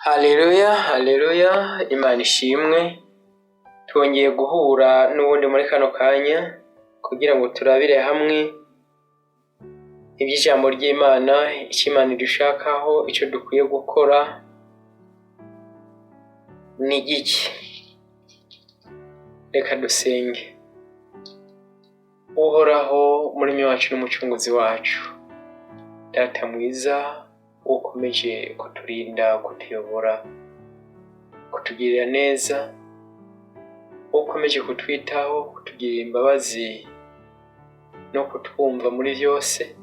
Haleluya, haleluya, Imana ishimwe. Twongeye guhura n'ubundi muri kano kanya kugira ngo turabire hamwe iby'ijambo ry'Imana, icyo Imana idushakaho, icyo dukwiye gukora ni iki. Reka dusenge. Uhoraho muremyi wacu n'umucunguzi wacu, Data mwiza ukomeje kuturinda, kutuyobora, kutugirira neza, ukomeje kutwitaho, kutugirira imbabazi no kutwumva muri byose.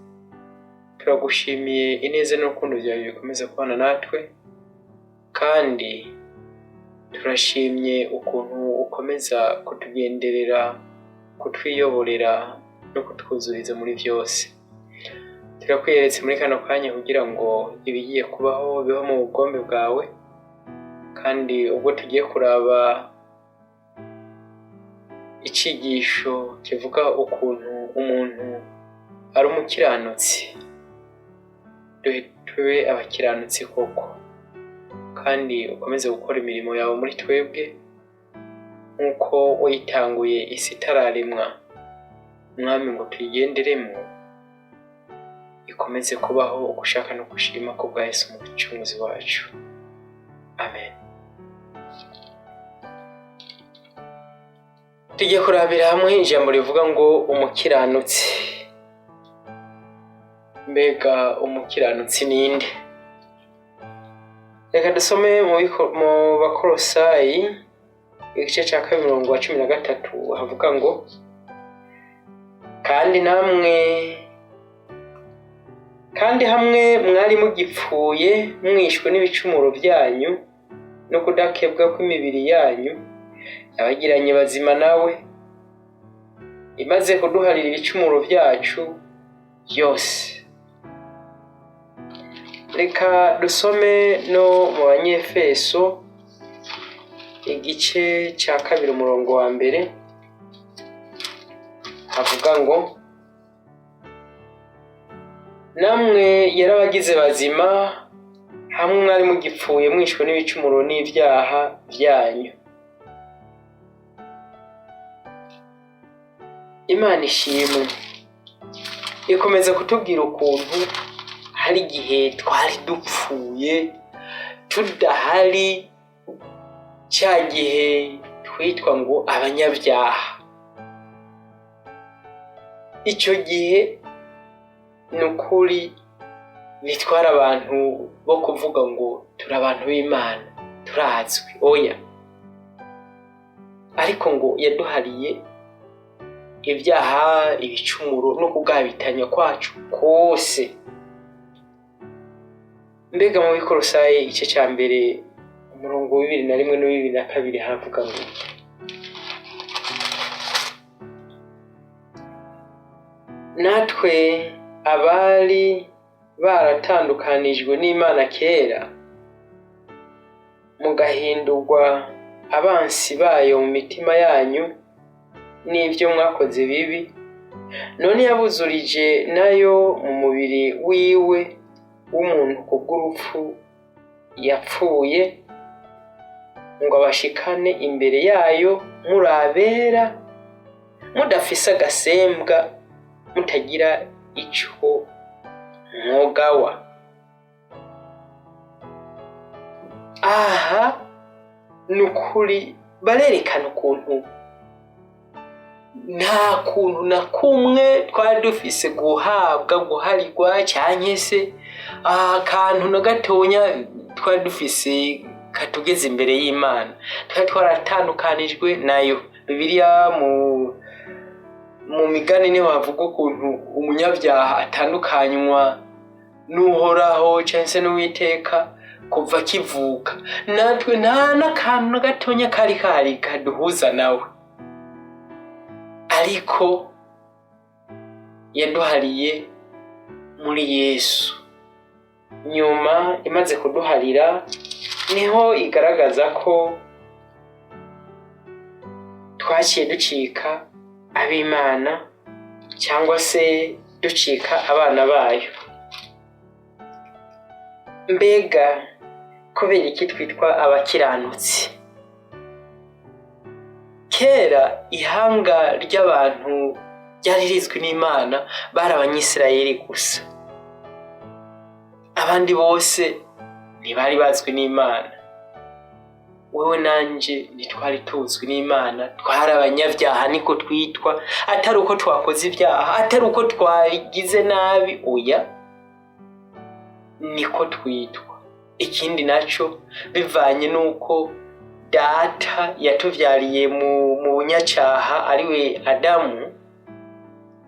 Turagushimiye ineza n'urukundo byawe bikomeza kubana natwe, kandi turashimye ukuntu ukomeza kutugenderera, kutwiyoborera no kutwuzuriza muri byose. Turakwiyeretse muri kano kanya kugira ngo ibigiye kubaho biho mu bugombe bwawe, kandi ubwo tugiye kuraba icyigisho kivuga ukuntu umuntu ari umukiranutsi, tube abakiranutsi koko, kandi ukomeze gukora imirimo yawe muri twebwe nk'uko wayitanguye isi itararemwa. Mwami, ngo tuyigenderemo, ikomeze kubaho ugushaka no gushima ko bwa Yesu umucunguzi wacu. Amen. Tugiye kurabira hamwe ijambo rivuga ngo umukiranutsi. Mbega umukiranutsi ninde? Reka dusome mu Bakolosayi igice cya 2:13 havuga ngo, kandi hamwe mwari mugipfuye mwishwe n'ibicumuro byanyu no kudakebwa kw'imibiri yanyu, yabagiranye bazima nawe, imaze kuduharira ibicumuro byacu byose. Reka dusome no mu Banyefeso igice cya 2:1 havuga ngo, namwe yarabagize bazima hamwe mwari mugipfuye mwishwe n'ibicumuro n'ibyaha byanyu. Imana ishimwe. Ikomeza kutubwira ukuntu hari igihe twari dupfuye tudahari, cya gihe twitwa ngo abanyabyaha. Icyo gihe ni ukuri bitwara abantu bo kuvuga ngo turi abantu b'Imana, turazwi, oya. Ariko ngo yaduhariye ibyaha, ibicumuro no kugabitanya kwacu kose. Mbega mu Bakolosayi igice cya 2:21 no 22 havuga ngo, natwe abari baratandukanijwe n'Imana kera, mugahindurwa abansi bayo mu mitima yanyu n'ibyo mwakoze bibi, none yabuzurije nayo mu mubiri wiwe w'umuntu kubw'urupfu yapfuye, ngo abashikane imbere yayo murabera, mudafise agasembwa, mutagira ico mwogawa. Aha ni ukuri barerekana ukuntu nta kuntu na kumwe twari dufise guharirwa cyangwa se akantu na gatonya twari dufise katugeze imbere y'Imana. Twari twaratandukanijwe nayo. Bibiliya mu migani niho havuga ukuntu umunyabyaha atandukanywa n'Uhoraho cyangwa se n'Uwiteka kuva kivuka. Natwe nta n'akantu na gatonya kari kaduhuza nawe, ariko yaduhariye muri Yesu. Nyuma imaze kuduharira niho igaragaza ko twaciye ducika ab'Imana cyangwa se ducika abana bayo. Mbega kubera iki twitwa abakiranutsi? Kera ihanga ry'abantu ryari rizwi n'Imana bari abanyisirayeli gusa, abandi bose ntibari bazwi n'Imana. Wewe nanje ntitwari tuzwi n'Imana, twari abanyabyaha niko twitwa, atari uko twakoze ibyaha, atari uko twagize nabi, oya, niko twitwa. Ikindi naco bivanye nuko data yatuvyariye mu bunyacyaha ariwe Adamu,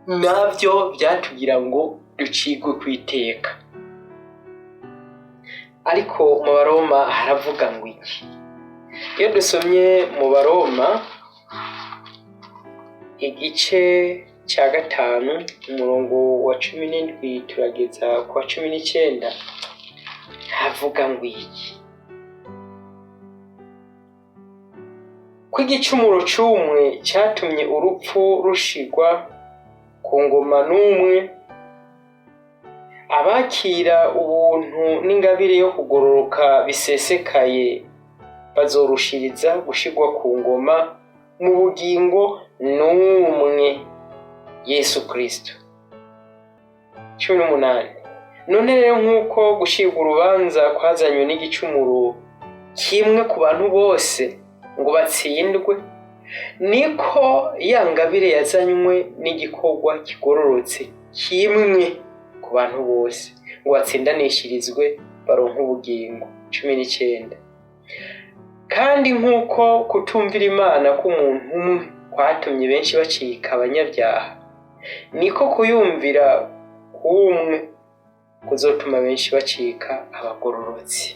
navyo byatugira ngo ducigwe kwiteka. Ariko mu Baroma haravuga ngo iki? Iyo dusomye mu Baroma igice cya 5 umurongo wa 17 turageza ku wa 19 havuga ngo iki? Ko igicumuro cy'umwe cyatumye urupfu rushigwa ku ngoma n'umwe, abakira ubuntu n'ingabire yo kugororoka bisesekaye bazorushiriza gushigwa ku ngoma mu bugingo n'umwe, Yesu Kristo. 18. None rero nk'uko gushirwa urubanza kwazanywe n'igicumuro kimwe ku bantu bose ngo batsindwe, niko ya ngabire yazanywe n'igikorwa kigororotse kimwe ku bantu bose ngo batsindanishirizwe baronke ubugingo. 19. Kandi nk'uko kutumvira Imana k'umuntu umwe kwatumye benshi bacika abanyabyaha, niko kuyumvira k'umwe kuzotuma benshi bacika abagororotsi.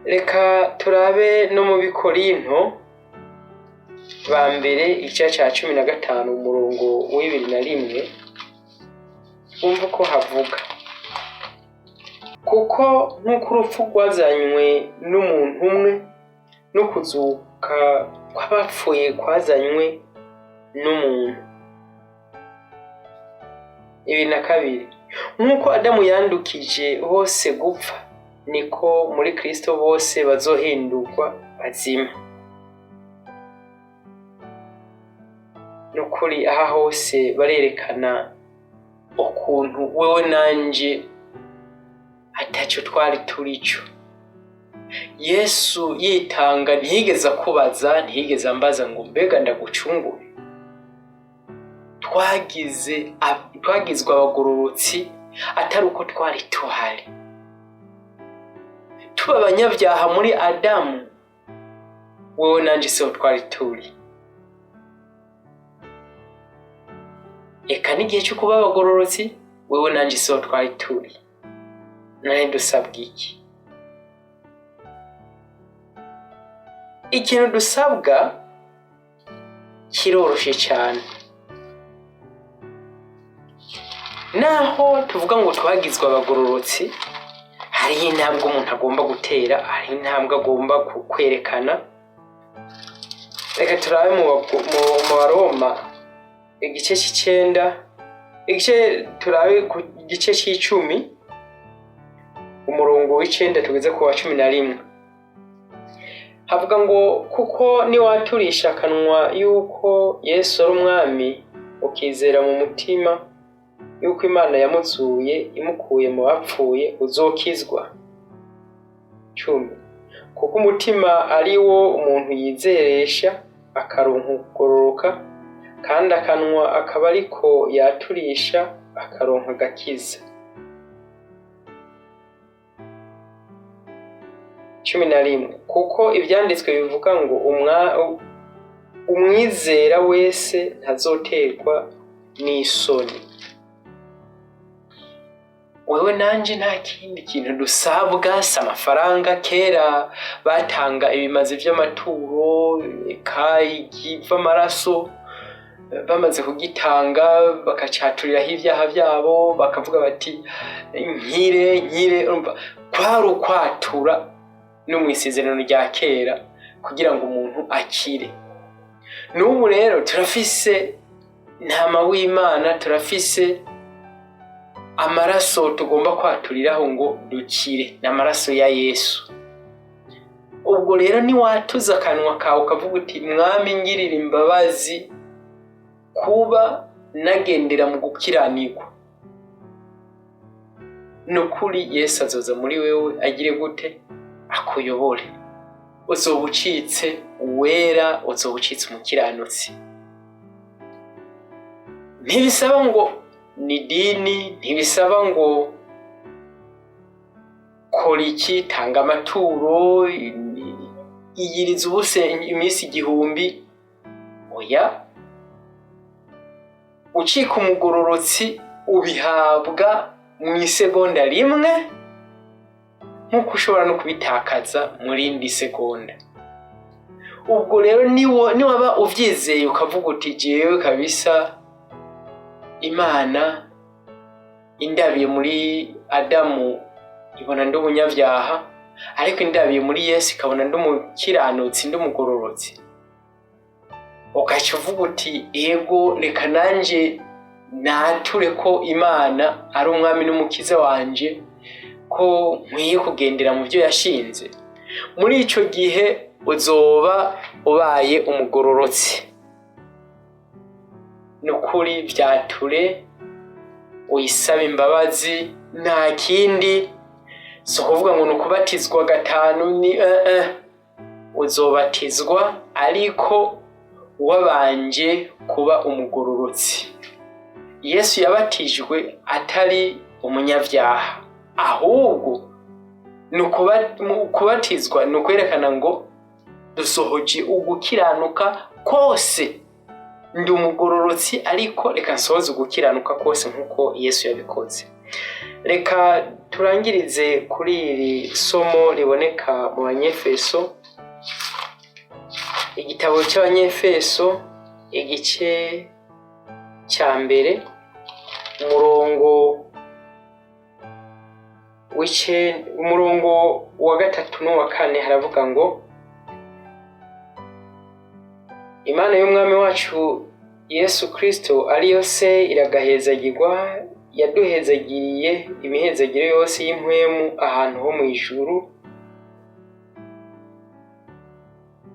Reka turabe no mu Bikorinto ba mbere igice cya 15 umurongo wa 21, wumva ko havuga: kuko nk'uko urupfu rwazanywe n'umuntu umwe no kuzuka kw'abapfuye kwazanywe n'umuntu. 22. Nk'uko Adamu yandukije bose gupfa, niko muri Kristo bose bazohindurwa bazima. Nukuri aha hose barerekana ukuntu wewe nanje ataco twari turico. Yesu yitanga ntiyigeze akubaza, ntiyigeze ambaza ngo mbega ndagucungure. Twagizwe abagororotsi atari uko twari tuhari. Tuba abanyabyaha muri Adamu, wewe nanje so twari turi. Eka n'igihe cyo kuba abagororotsi, wewe nanje so twari turi. Nari dusabwa iki? Ikintu dusabwa kiroroshe cyane. Naho tuvuga ngo twagizwe abagororotsi, hari intambwe umuntu agomba gutera, hari intambwe agomba kwerekana. Reka turabe mu Baroma igice c'9, turabe ku gice c'10 umurongo w'9 tugeze ku wa 11. Havuga ngo kuko niwaturisha akanwa yuko Yesu ari umwami, ukizera mu mutima yuko Imana yamuzuye imukuye mu bapfuye, uzokizwa. 10. Kuko umutima ari wo umuntu yizeresha akaronka kugororoka, kandi akanwa akaba ariko yaturisha akaronka agakiza. 11. Kuko ibyanditswe bivuga ngo umwizera wese ntazoterwa n'isoni. Wewe nanje nta kindi kintu dusabwa, si amafaranga. Kera batanga ibimazi by'amaturo, ikiva amaraso, bamaze kugitanga bakacaturiraho ibyaha byabo, bakavuga bati nkire. Kwari ukwatura no mu isezerano rya kera kugira ngo umuntu akire. N'ubu rero turafise ntama w'Imana, turafise amaraso tugomba kwaturiraho ngo dukire, n'amaraso ya Yesu. Ubwo rero niwatuza akanwa kawe ukavuga uti mwami ngirira imbabazi kuba nagendera mu gukiranirwa, nukuri Yesu azoza muri wewe agire gute? Akuyobore. Uzoba ucitse uwera, uzoba ucitse umukiranutsi. Ntibisaba ngo ni dini, ntibisaba ngo kora iki, tanga amaturo, iyiriza ubuse iminsi 1000. Oya, ucika umugororotsi ubihabwa mu isegonda rimwe, nkuko ushobora no kubitakaza muri indi segonda. Ubwo rero niwaba uvyizeye ukavuga uti jewe kabisa Imana indabiye muri Adamu ibona ndi umunyabyaha, ariko indabiye muri Yesu ikabona ndi umukiranutsi, ndi umugororotsi, ugaca uvuga uti ego reka nanje nature ko Imana ari umwami n'umukiza wanje, ko nkwiye kugendera mu byo yashinze. Muri ico gihe uzoba ubaye umugororotsi. Nukuri vyature uyisaba imbabazi, nta kindi. So kuvuga ngo nukubatizwa 5 ni uzobatizwa ariko wabanje kuba umugororotsi. Yesu yabatijwe atari umunyabyaha, ahubwo nukubatizwa nukwerekana ngo dusohoje ugukiranuka kose, ndi umugororotsi ariko reka nsohoze ugukiranuka kose nkuko Yesu yabikoze. Reka turangirize kuri iri somo riboneka mu Banyefeso, igitabo cy'Abanyefeso igice cya mbere, umurongo wa 3 n'uwa 4 haravuga ngo Imana y'umwami wacu Yesu Kristo ariyo se iragahezagirwa, yaduhezagiriye imihezagiro yose y'impwemu ahantu ho mu ijuru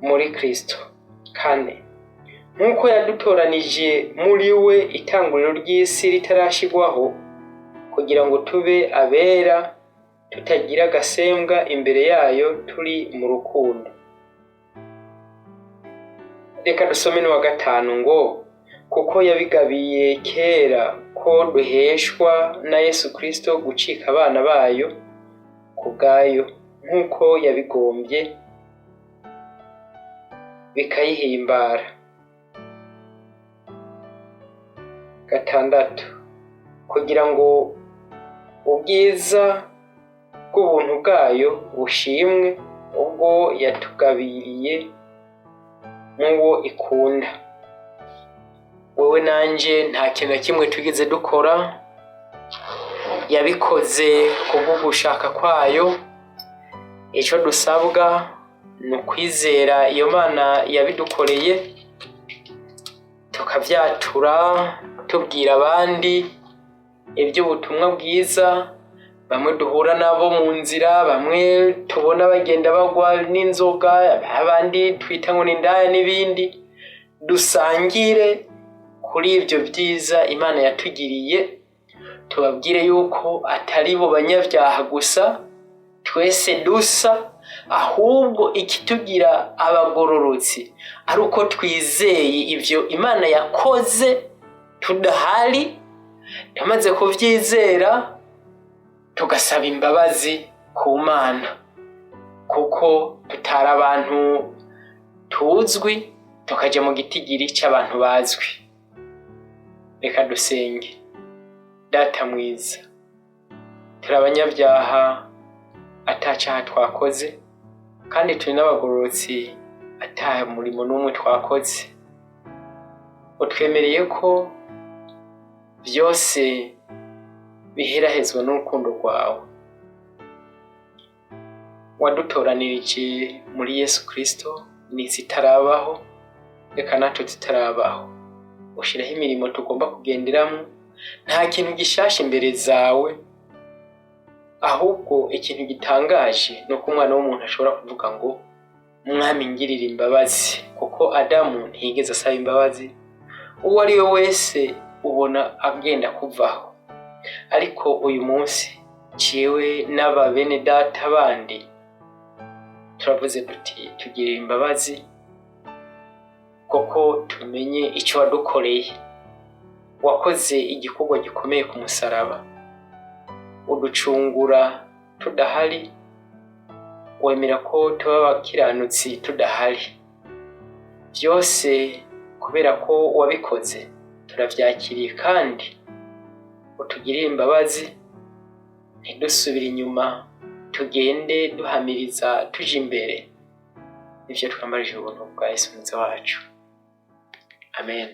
muri Kristo. 4 nkuko yadutoranije muri we itanguriro ry'isi ritarashigwaho, kugira ngo tube abera tutagira gasembwa imbere yayo turi mu rukundo. Reka dusome n'uwa 5 ngo kuko yabigabiye kera ko duheshwa na Yesu Kristo gucika abana bayo kubgayo, nkuko yabigombye bikayihimbara. 6 kugira ngo ubwiza bw'ubuntu bwayo bushimwe ubwo yatugabiriye nk'uwo ikunda. Wowe nanje nta kintu na kimwe tugeze dukora, yabikoze kubw'ugushaka kwayo. Ico dusabwa ni ukwizera iyo Mana yabidukoreye, tukavyatura tubwira abandi iby'ubutumwa bwiza. Bamwe duhura nabo mu nzira, bamwe tubona bagenda bagwa n'inzoga, abandi twita ngo n'indaya n'ibindi. Dusangire kuri ibyo byiza Imana yatugiriye, tubabwire yuko atari bo banyabyaha gusa, twese dusa, ahubwo ikitugira abagororotsi ari uko twizeye ibyo Imana yakoze tudahari. Tumaze kuvyizera tugasaba imbabazi ku Mana, kuko tutari abantu tuzwi tukaje mu gitigiri cy'abantu bazwi. Reka dusenge. Data mwiza, turi abanyabyaha atacaha twakoze, kandi turi n'abagororotsi ata murimo n'umwe twakoze. Utwemereye ko byose biherahezwa n'urukundo rwawe. Wadutoranirije muri Yesu Kristo n'isi itarabaho, reka natwe tutarabaho. Ushiraho imirimo tugomba kugenderamo, nta kintu gishasha imbere zawe, ahubwo ikintu gitangaje ni uko umwana w'umuntu ashobora kuvuga ngo Mwami ngirira imbabazi, kuko Adamu ntiyigeze asaba imbabazi. Uwo ari we wese ubona agenda kuvaho, ariko uyu munsi ciwe n'aba bene data bandi turavuze tuti tugirira imbabazi, kuko tumenye icyo wadukoreye. Wakoze igikorwa gikomeye ku musaraba, uducungura tudahari, wemera ko tuba abakiranutsi tudahari. Byose kubera ko wabikoze turavyakiriye, kandi utugirire imbabazi, ntidusubire inyuma, tugende duhamiriza tuje imbere. Nivyo twamarije ubuntu bwa Yesu Mukiza wacu. Amen.